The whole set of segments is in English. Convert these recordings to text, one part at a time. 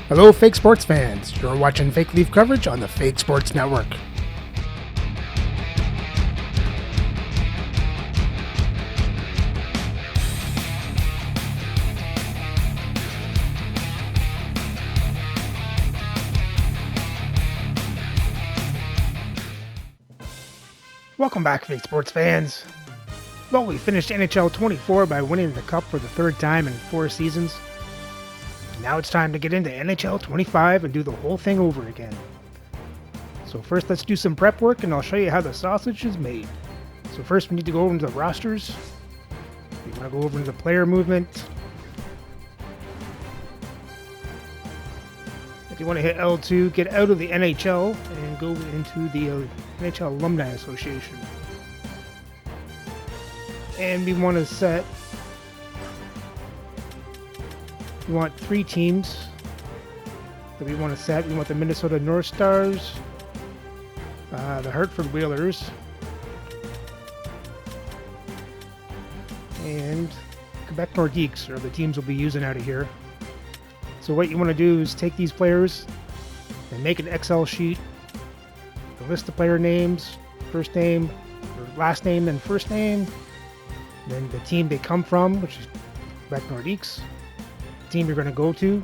Hello, fake sports fans. You're watching Fake Leaf coverage on the Fake Sports Network. Welcome back, fake sports fans. Well, we finished NHL24 by winning the Cup for the third time in 4 seasons. Now it's time to get into NHL25 and do the whole thing over again. So first, let's do some prep work and I'll show you how the sausage is made. So first, we need to go over into the rosters. We want to go over into the player movement. If you want to hit L2, get out of the NHL and go into the NHL Alumni Association. And we want to set, we want 3 teams that we want to set. We want the Minnesota North Stars, the Hartford Whalers, and Quebec Nordiques are the teams we'll be using out of here. So what you want to do is take these players and make an Excel sheet. List the player names, first name, or last name, then first name, then the team they come from, which is Quebec Nordiques, the team you're going to go to,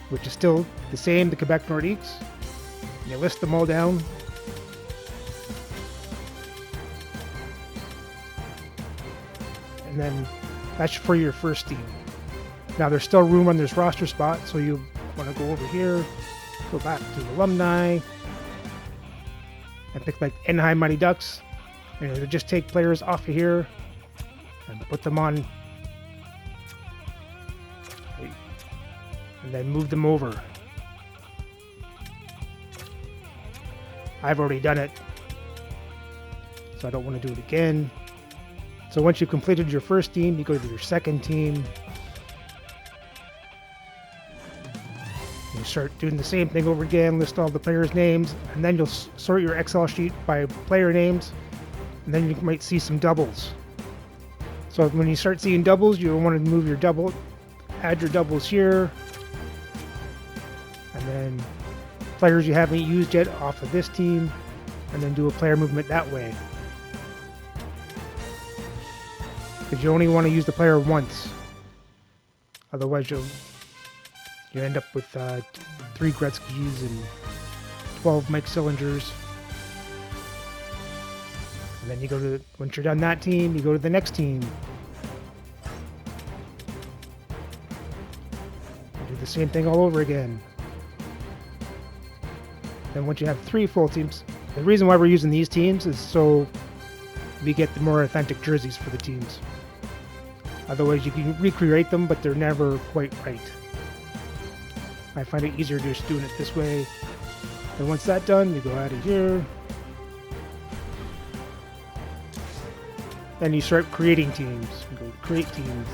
which is still the same, the Quebec Nordiques. And you list them all down. And then that's for your first team. Now there's still room on this roster spot, so you want to go over here, go back to alumni, and pick like Anaheim Mighty Ducks, and just take players off of here and put them on, and then move them over. I've already done it, so I don't want to do it again. So once you've completed your first team, you go to your second team. You start doing the same thing over again, list all the players' names, and then you'll sort your Excel sheet by player names, and then you might see some doubles. So when you start seeing doubles, you want to move your double, add your doubles here, and then players you haven't used yet off of this team, and then do a player movement that way. Because you only want to use the player once, otherwise you end up with 3 Gretzky's and 12 Mike Cylinders. And then you go to, once you're done that team, you go to the next team. You do the same thing all over again. Then once you have 3 full teams, the reason why we're using these teams is so we get the more authentic jerseys for the teams. Otherwise you can recreate them, but they're never quite right. I find it easier just doing it this way. And once that's done, you go out of here. Then you start creating teams. You go to create teams.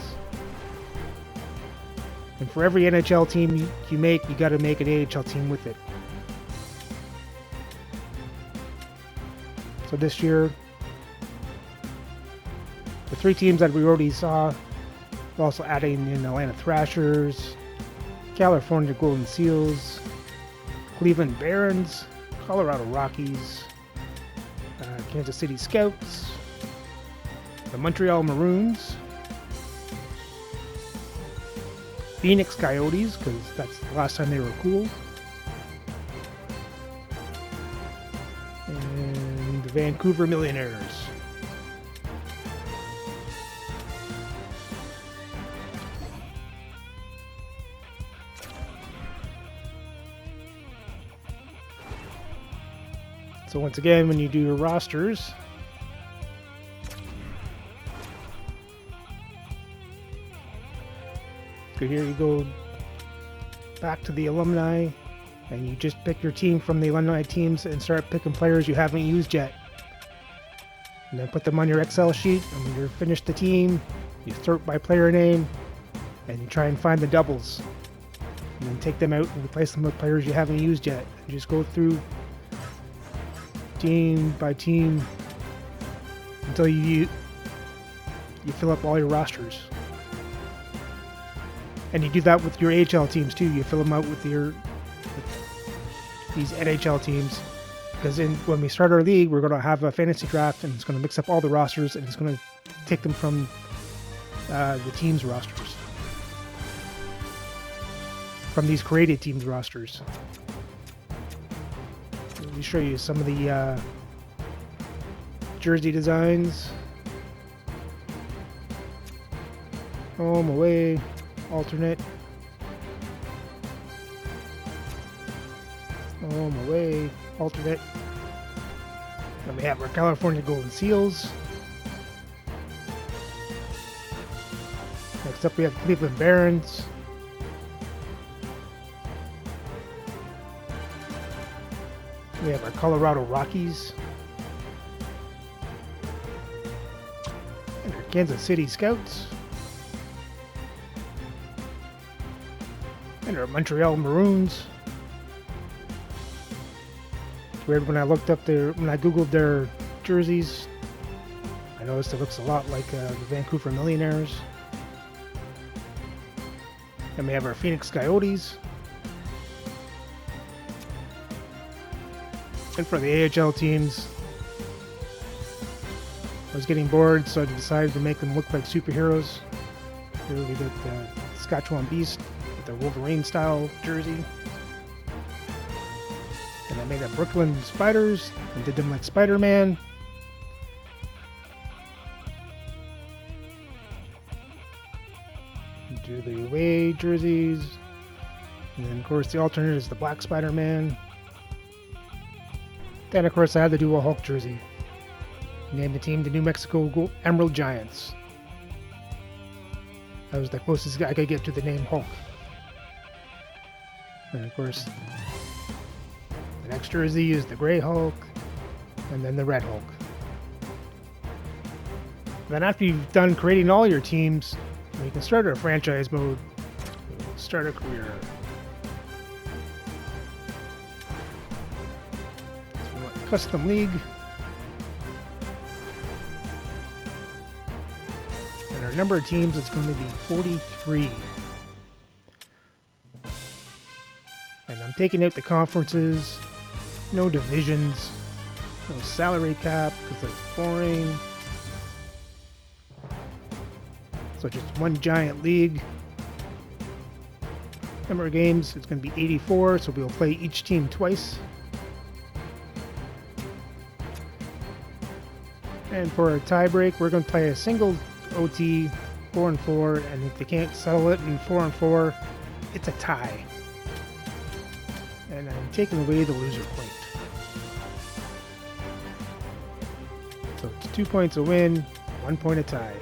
And for every NHL team you make, you got to make an AHL team with it. So this year, the 3 teams that we already saw, we're also adding in Atlanta Thrashers, California Golden Seals, Cleveland Barons, Colorado Rockies, Kansas City Scouts, the Montreal Maroons, Phoenix Coyotes, because that's the last time they were cool, and the Vancouver Millionaires. So once again, when you do your rosters, so here you go back to the alumni, and you just pick your team from the alumni teams and start picking players you haven't used yet. And then put them on your Excel sheet, and when you're finished the team, you sort by player name, and you try and find the doubles. And then take them out and replace them with players you haven't used yet. And just go through team by team until you fill up all your rosters. And you do that with your AHL teams too. You fill them out with these NHL teams. Because when we start our league, we're going to have a fantasy draft, and it's going to mix up all the rosters, and it's going to take them from the teams' rosters. From these created teams' rosters. Let me show you some of the jersey designs. Home, away, alternate. Home, away, alternate. Then we have our California Golden Seals. Next up we have Cleveland Barons. We have our Colorado Rockies. And our Kansas City Scouts. And our Montreal Maroons. It's weird when I googled their jerseys, I noticed it looks a lot like the Vancouver Millionaires. And we have our Phoenix Coyotes. And for the AHL teams, I was getting bored, so I decided to make them look like superheroes. Here we got the Saskatchewan Beast with their Wolverine style jersey. And I made up Brooklyn Spiders and did them like Spider-Man. Do the away jerseys. And then of course the alternate is the Black Spider-Man. Then of course I had to do a Hulk jersey. Named the team the New Mexico Emerald Giants. That was the closest I could get to the name Hulk. And of course, the next jersey is the Gray Hulk, and then the Red Hulk. Then after you've done creating all your teams, you can start a franchise mode. Start a career. So we want custom league. And our number of teams is going to be 43. And I'm taking out the conferences, no divisions, no salary cap because that's boring. So just one giant league. Number of games, it's going to be 84, so we'll play each team twice. And for a tie break, we're going to play a single OT, 4-4, and if they can't settle it in 4-4, it's a tie. And I'm taking away the loser point. So it's 2 points a win, 1 point a tie.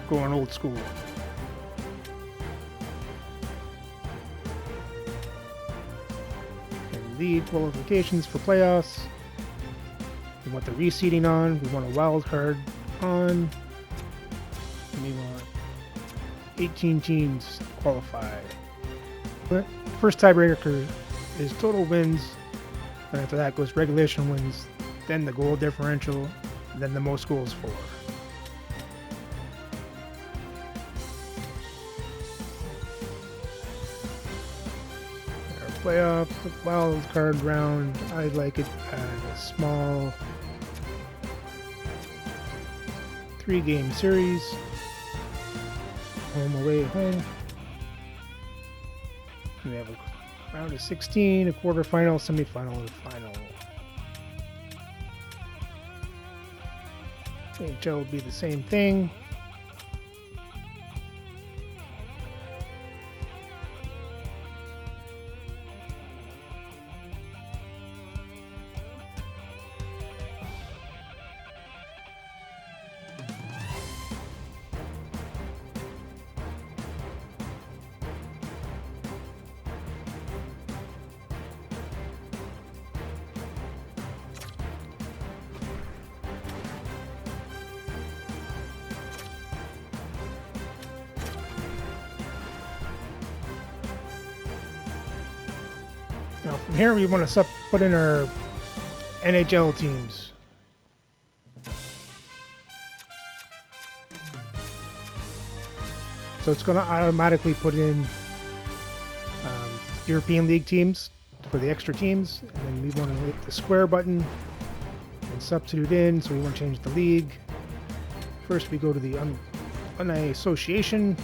Going old school. And lead qualifications for playoffs. We want the reseeding on. We want a wild card on. And we want 18 teams to qualify. But first tiebreaker is total wins. And after that goes regulation wins, then the goal differential, then the most goals for. Playoff wild card round, I like it as a small 3-game series. Home, away, home. We have a round of 16, a quarterfinal, semifinal, and final. NHL will be the same thing. Now from here we want to put in our NHL teams. So it's going to automatically put in European League teams for the extra teams, and then we want to hit the square button and substitute in. So we want to change the league. First, we go to the association,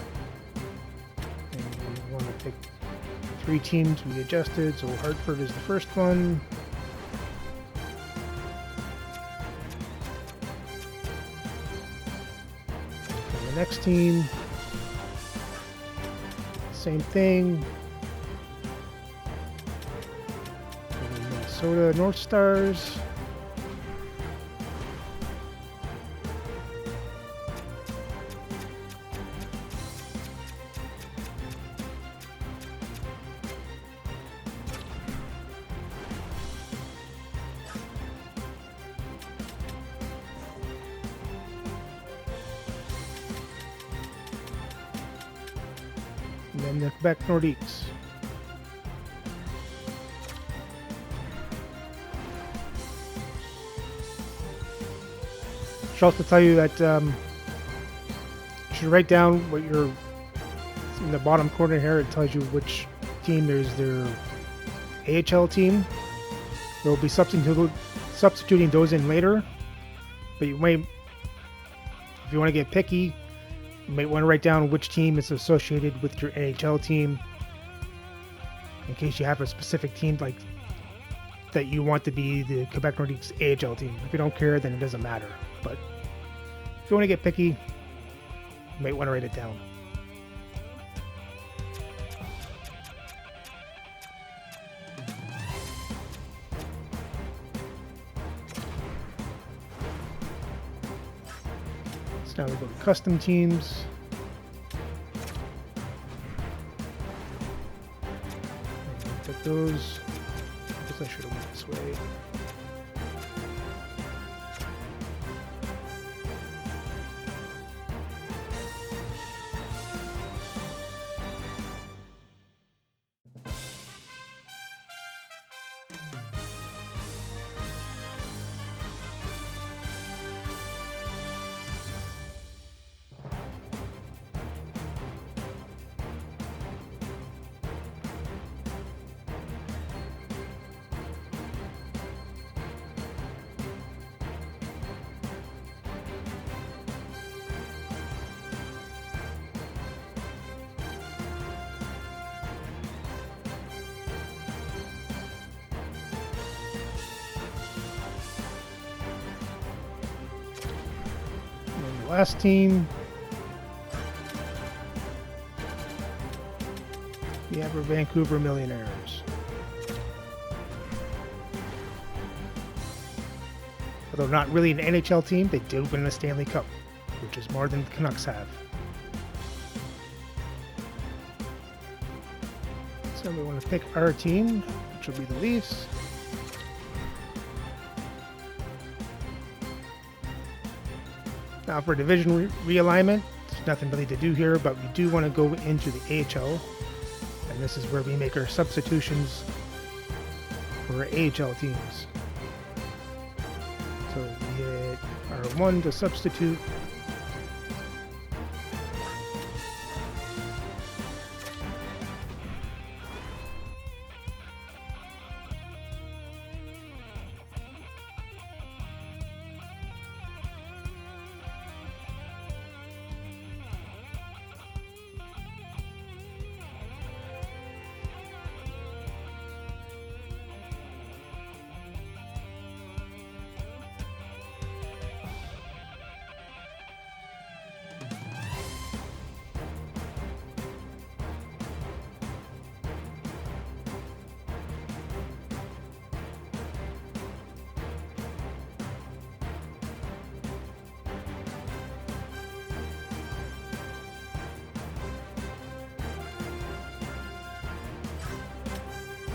and we want to pick 3 teams we adjusted. So Hartford is the first one. And the next team, same thing. Minnesota North Stars. And then the Quebec Nordiques. I should also tell you that you should write down what your, in the bottom corner here, it tells you which team there's their AHL team. We'll be substituting those in later, but you might, if you want to get picky, you might want to write down which team is associated with your NHL team in case you have a specific team like that you want to be the Quebec Nordiques AHL team. If you don't care, then it doesn't matter. But if you want to get picky, you might want to write it down. So now we go to custom teams. And pick those. I guess I should have went this way. Last team, we have our Vancouver Millionaires. Although not really an NHL team, they did win the Stanley Cup, which is more than the Canucks have. So we want to pick our team, which will be the Leafs. Now for division realignment, there's nothing really to do here, but we do want to go into the AHL, and this is where we make our substitutions for our AHL teams. So we hit R1 to substitute.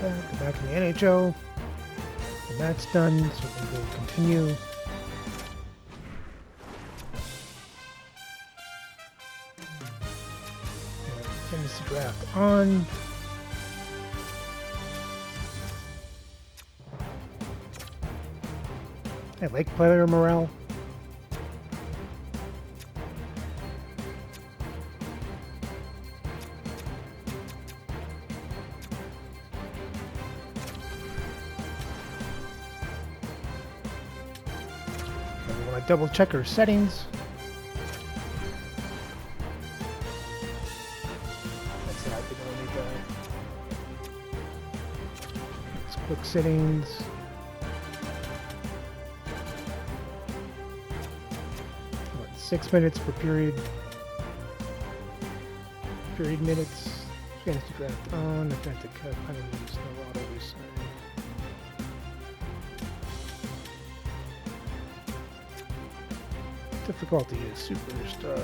Go back to the NHL, and that's done, so we will continue. Finish the draft on. I like player morale. want to double check our settings. That's it, I think I'll need that. Let's click settings. What, 6 minutes per period. Period minutes. Fantasy draft on. Atlantic cut. Penalties. No auto resign. Difficulty is superstar.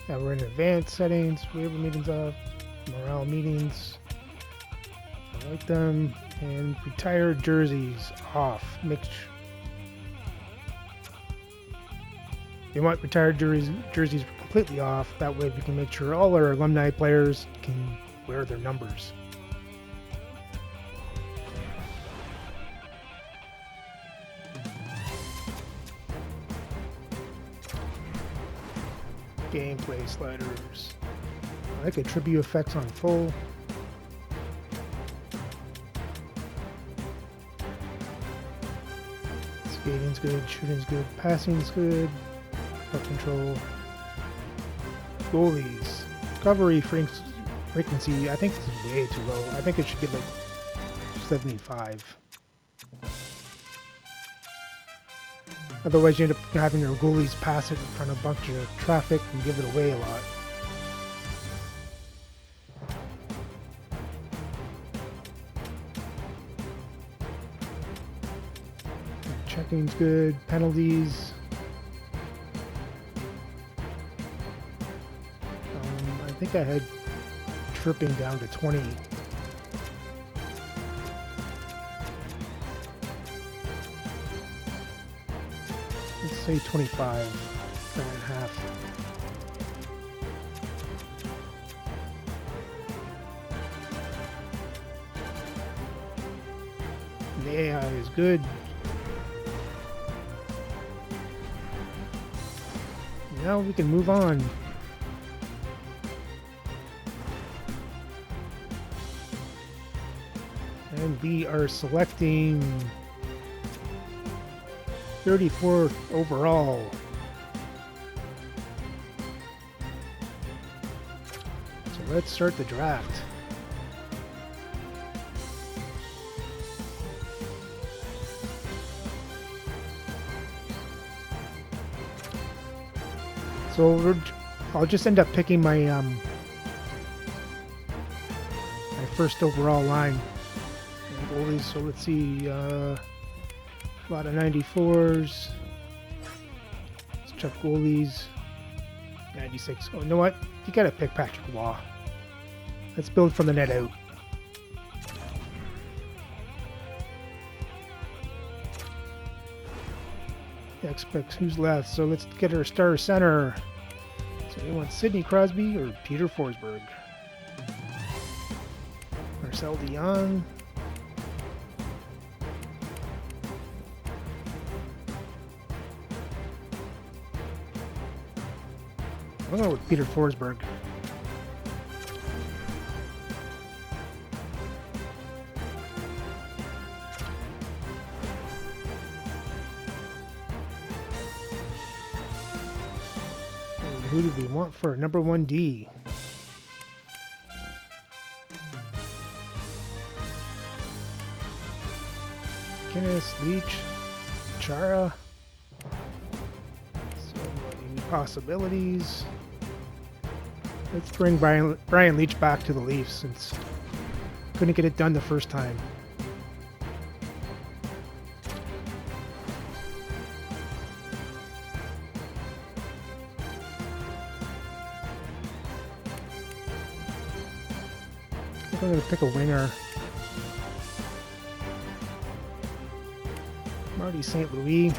Now we're in advanced settings, waiver meetings off, morale meetings. I like them. And retired jerseys off. You want retired jerseys completely off. That way we can make sure all our alumni players can wear their numbers. Gameplay sliders. I like attribute effects on full. Skating's good, shooting's good, passing's good, puck control. Goalies. Recovery frequency, I think this is way too low. I think it should be like 75. Otherwise, you end up having your goalies pass it in front of a bunch of traffic and give it away a lot. Checking's good. Penalties. I think I had tripping down to 20. Let's say 25 and a half. The AI is good. Now we can move on. And we are selecting 34 overall. So let's start the draft. So I'll just end up picking my my first overall line. And goalies, so let's see, a lot of 94s. Let's check goalies. 96. Oh, you know what? You gotta pick Patrick Waugh. Let's build from the net out. Expects who's left, so let's get our star center. So we want Sidney Crosby or Peter Forsberg. Marcel Dion. I'm going to go with Peter Forsberg. Who do we want for number 1D? Guinness, Leach, Chara. So many possibilities. Let's bring Brian Leach back to the Leafs since couldn't get it done the first time. I'm going to pick a winger. Marty St. Louis.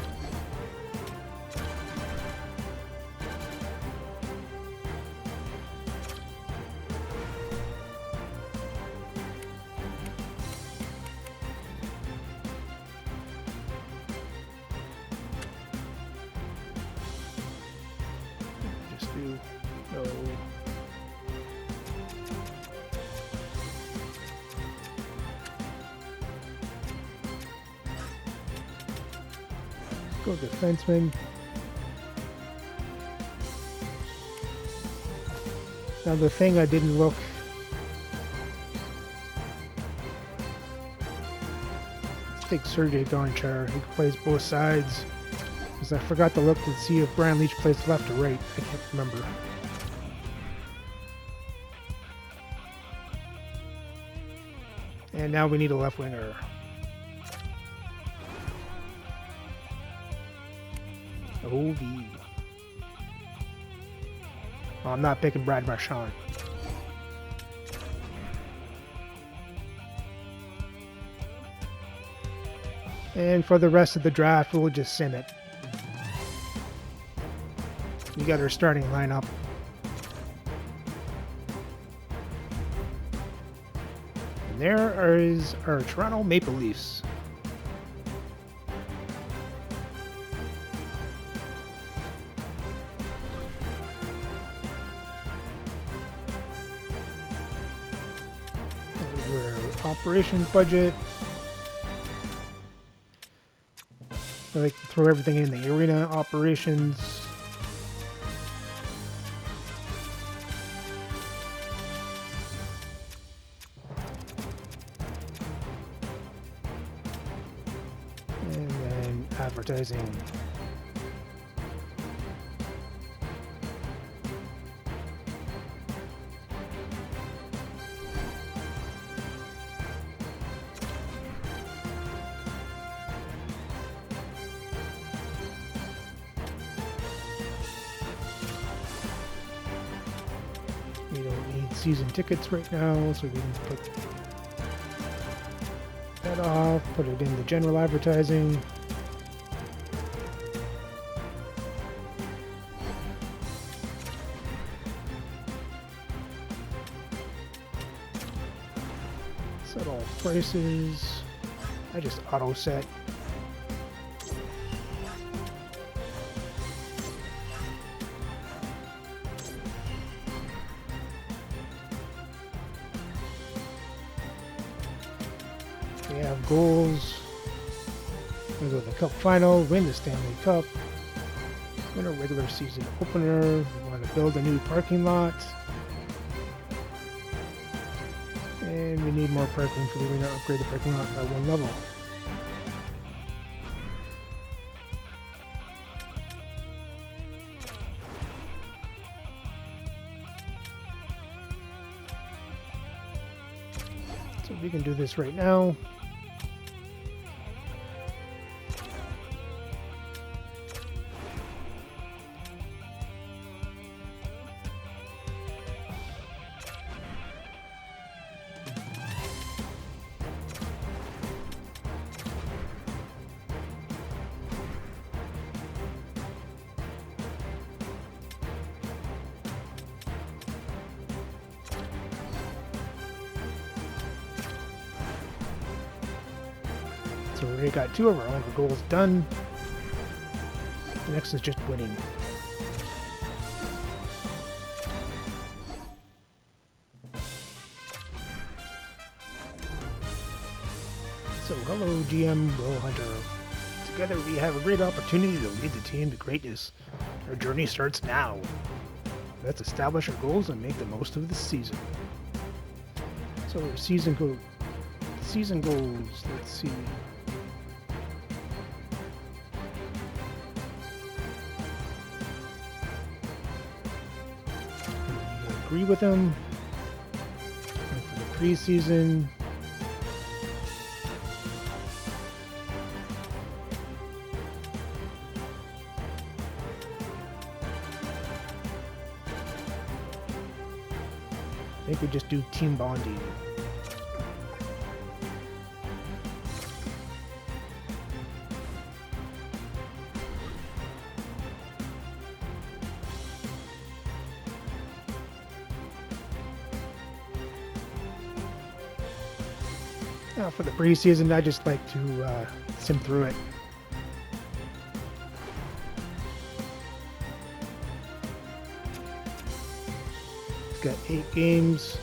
go defenseman. Now the thing I didn't look. Let's take Sergei Gonchar. He plays both sides. Because I forgot to look to see if Brian Leach plays left or right. I can't remember. And now we need a left winger. OV. Oh, I'm not picking Brad Marchand. And for the rest of the draft, we'll just sim it. We got our starting lineup. And there is our Toronto Maple Leafs. Operations budget. I like to throw everything in the arena operations. And then advertising. We don't need season tickets right now, so we can put that off, put it in the general advertising. Set all prices. I just auto set. We have goals. We go to the Cup final, win the Stanley Cup, win a regular season opener. We want to build a new parking lot. And we need more parking for the arena, upgrade the parking lot by one level. So we can do this right now. So we already got 2 of our own goals done. The next is just winning. So hello GM Will Hunter. Together we have a great opportunity to lead the team to greatness. Our journey starts now. Let's establish our goals and make the most of the season. So our season goals, let's see. Agree with them. And for the preseason, I think we just do team bonding. Now for the preseason, I just like to sim through it. It's got 8 games.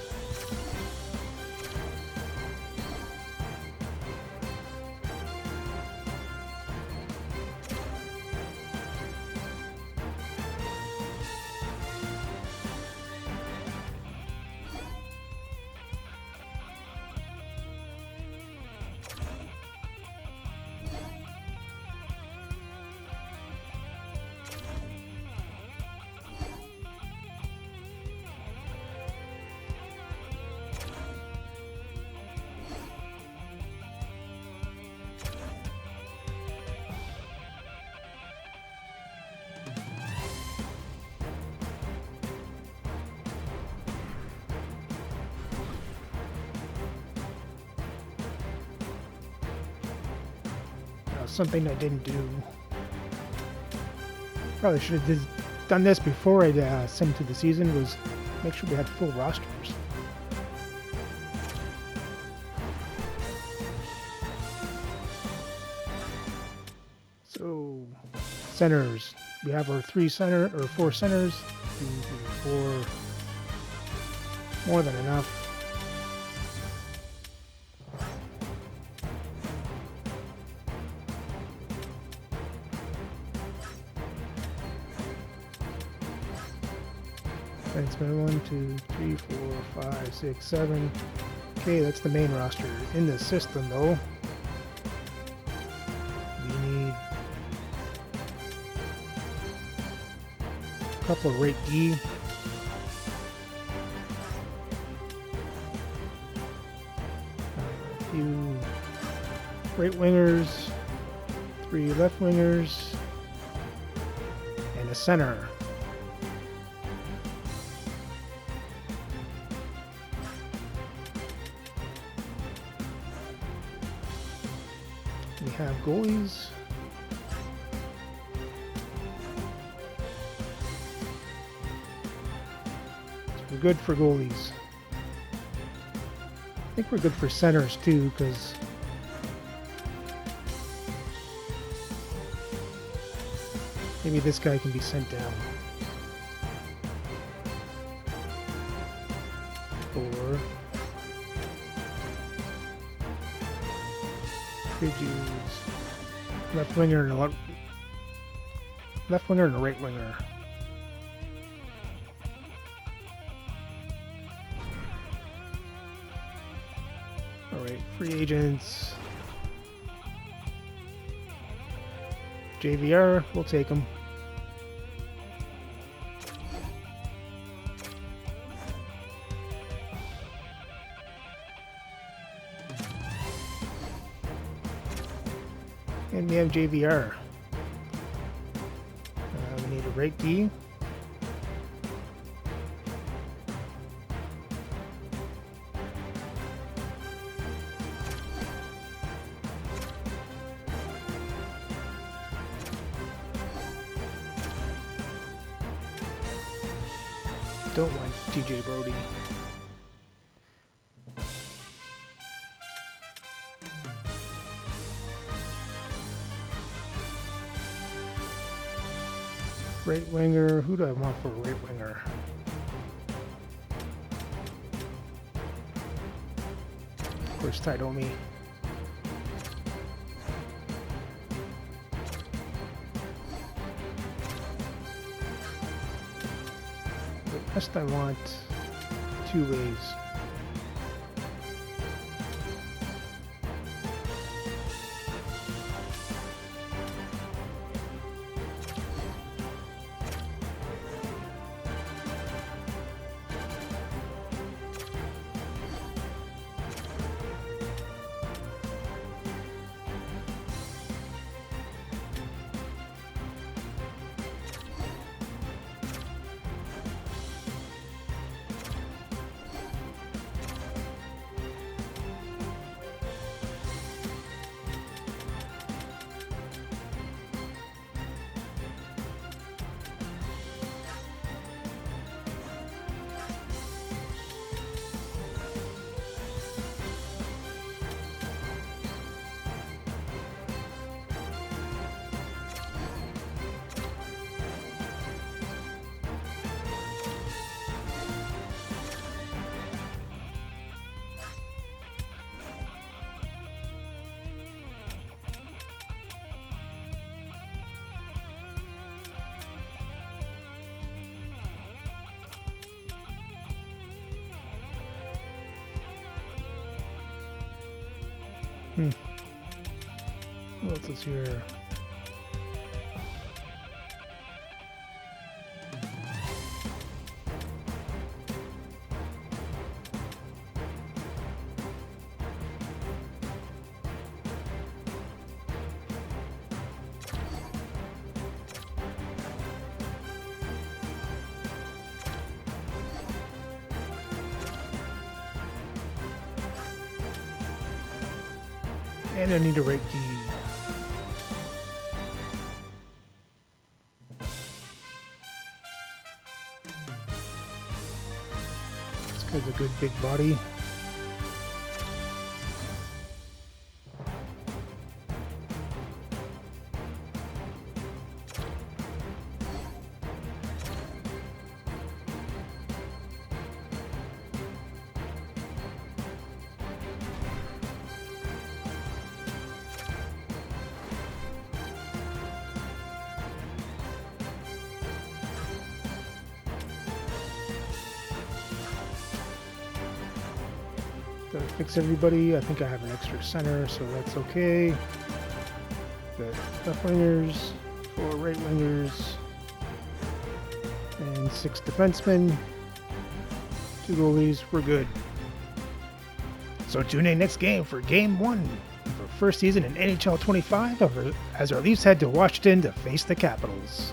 something I didn't do. Probably should have done this before I sent to the season, was make sure we had full rosters. So, centers. We have our 4 centers. 2, 3, 4. More than enough. Defenseman 1, 2, 3, 4, 5, 6, 7. Okay, that's the main roster. In the system, though, we need a couple of rate D. A few right wingers, 3 left wingers, and a center. We have goalies. So we're good for goalies. I think we're good for centers too, because maybe this guy can be sent down. Or could use left winger and a right winger. All right, free agents. JVR, we'll take him. And we have JVR. We need a right D. Don't want TJ Brody. Right winger, who do I want for a right winger? Of course, Taidomi. But best I want 2 ways. What else is here? And I need to rate D. has a good big body. Gotta fix everybody. I think I have an extra center, so that's okay. Got left wingers, 4 right wingers, and 6 defensemen. 2 goalies. We're good. So tune in next game for Game 1 of our first season in NHL 25 as our Leafs head to Washington to face the Capitals.